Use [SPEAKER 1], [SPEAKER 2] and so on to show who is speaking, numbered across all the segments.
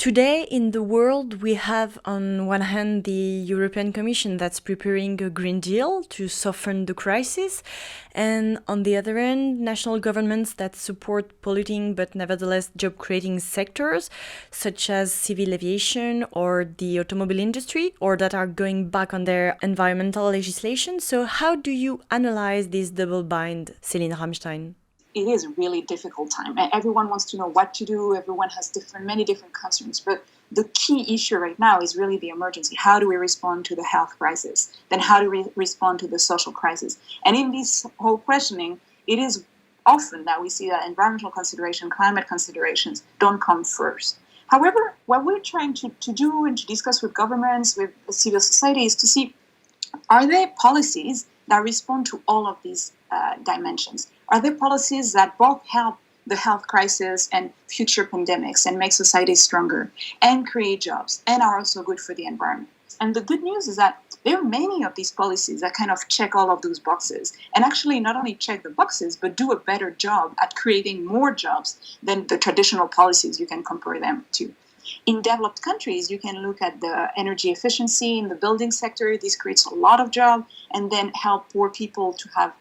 [SPEAKER 1] Today in the world, we have on one hand the European Commission that's preparing a Green Deal to soften the crisis, and on the other hand, national governments that support polluting but nevertheless job-creating sectors, such as civil aviation or the automobile industry, or that are going back on their environmental legislation. So how do you analyze this double bind, Céline Ramstein?
[SPEAKER 2] It is a really difficult time. And everyone wants to know what to do. Everyone has many different concerns. But the key issue right now is really the emergency. How do we respond to the health crisis? Then how do we respond to the social crisis? And in this whole questioning, it is often that we see that environmental consideration, climate considerations don't come first. However, what we're trying to do and to discuss with governments, with civil society, is to see, are there policies that respond to all of these dimensions? Are there policies that both help the health crisis and future pandemics and make society stronger and create jobs and are also good for the environment? And the good news is that there are many of these policies that kind of check all of those boxes and actually not only check the boxes, but do a better job at creating more jobs than the traditional policies you can compare them to. In developed countries, you can look at the energy efficiency in the building sector. This creates a lot of jobs and then help poor people to have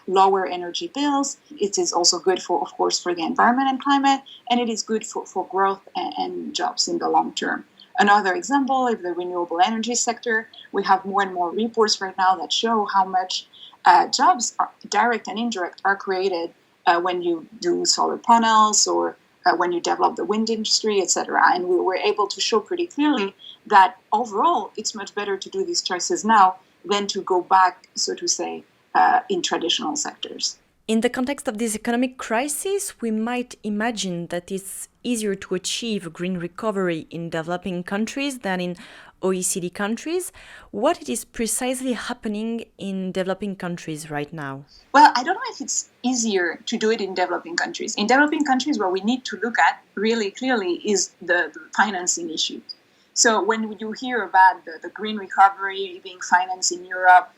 [SPEAKER 2] lower energy bills. It is also good of course, for the environment and climate, and it is good for growth and jobs in the long term. Another example is the renewable energy sector. We have more and more reports right now that show how much jobs, direct and indirect, are created when you do solar panels or when you develop the wind industry, etc. And we were able to show pretty clearly that overall, it's much better to do these choices now than to go back, so to say, in traditional sectors.
[SPEAKER 1] In the context of this economic crisis, we might imagine that it's easier to achieve a green recovery in developing countries than in OECD countries. What is precisely happening in developing countries right now?
[SPEAKER 2] Well, I don't know if it's easier to do it in developing countries. In developing countries, what we need to look at really clearly is the financing issue. So when you hear about the green recovery being financed in Europe,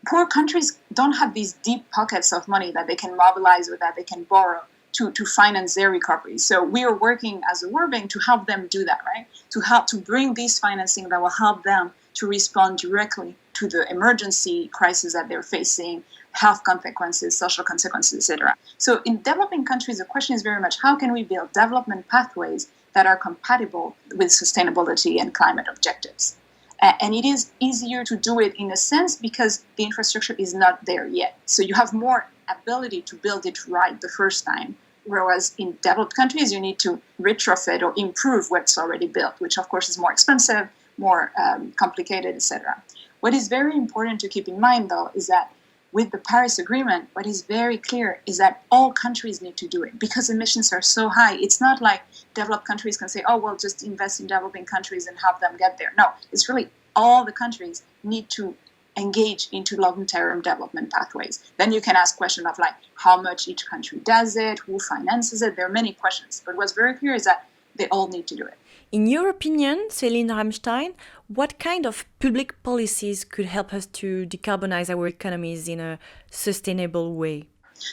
[SPEAKER 2] poor countries don't have these deep pockets of money that they can mobilize or that they can borrow to finance their recovery. So we are working as a Wereldbank to help them do that, right? To help to bring these financing that will help them to respond directly to the emergency crisis that they're facing, health consequences, social consequences, etc. So in developing countries, the question is very much how can we build development pathways that are compatible with sustainability and climate objectives? And it is easier to do it in a sense because the infrastructure is not there yet. So you have more ability to build it right the first time. Whereas in developed countries, you need to retrofit or improve what's already built, which of course is more expensive, more complicated, etc. What is very important to keep in mind, though, is that with the Paris Agreement, what is very clear is that all countries need to do it because emissions are so high. It's not like developed countries can say, oh, well, just invest in developing countries and help them get there. No, it's really all the countries need to engage into long-term development pathways. Then you can ask questions of like how much each country does it, who finances it. There are many questions. But what's very clear is that they all need to do it.
[SPEAKER 1] In your opinion, Céline Ramstein, what kind of public policies could help us to decarbonize our economies in a sustainable way?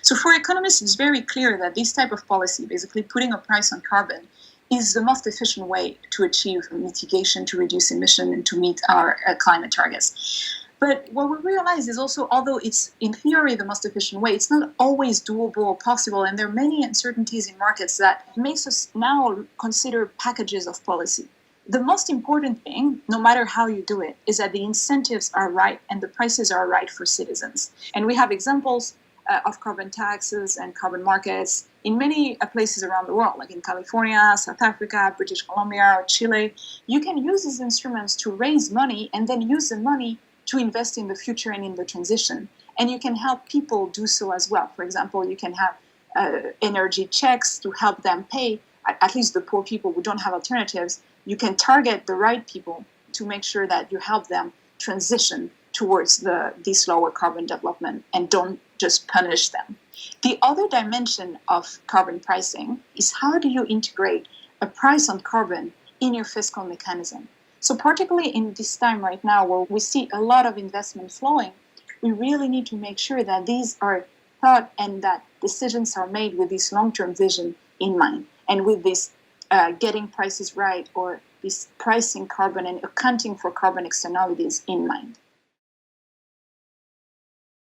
[SPEAKER 2] So for economists, it's very clear that this type of policy, basically putting a price on carbon, is the most efficient way to achieve mitigation, to reduce emission, and to meet our climate targets. But what we realize is also, although it's in theory the most efficient way, it's not always doable or possible, and there are many uncertainties in markets that makes us now consider packages of policy. The most important thing, no matter how you do it, is that the incentives are right and the prices are right for citizens. And we have examples of carbon taxes and carbon markets in many places around the world, like in California, South Africa, British Columbia, or Chile. You can use these instruments to raise money and then use the money to invest in the future and in the transition. And you can help people do so as well. For example, you can have energy checks to help them pay, at least the poor people who don't have alternatives. You can target the right people to make sure that you help them transition towards this lower carbon development and don't just punish them. The other dimension of carbon pricing is how do you integrate a price on carbon in your fiscal mechanism? So particularly in this time right now where we see a lot of investment flowing, we really need to make sure that these are thought and that decisions are made with this long-term vision in mind and with this getting prices right or this pricing carbon and accounting for carbon externalities in mind.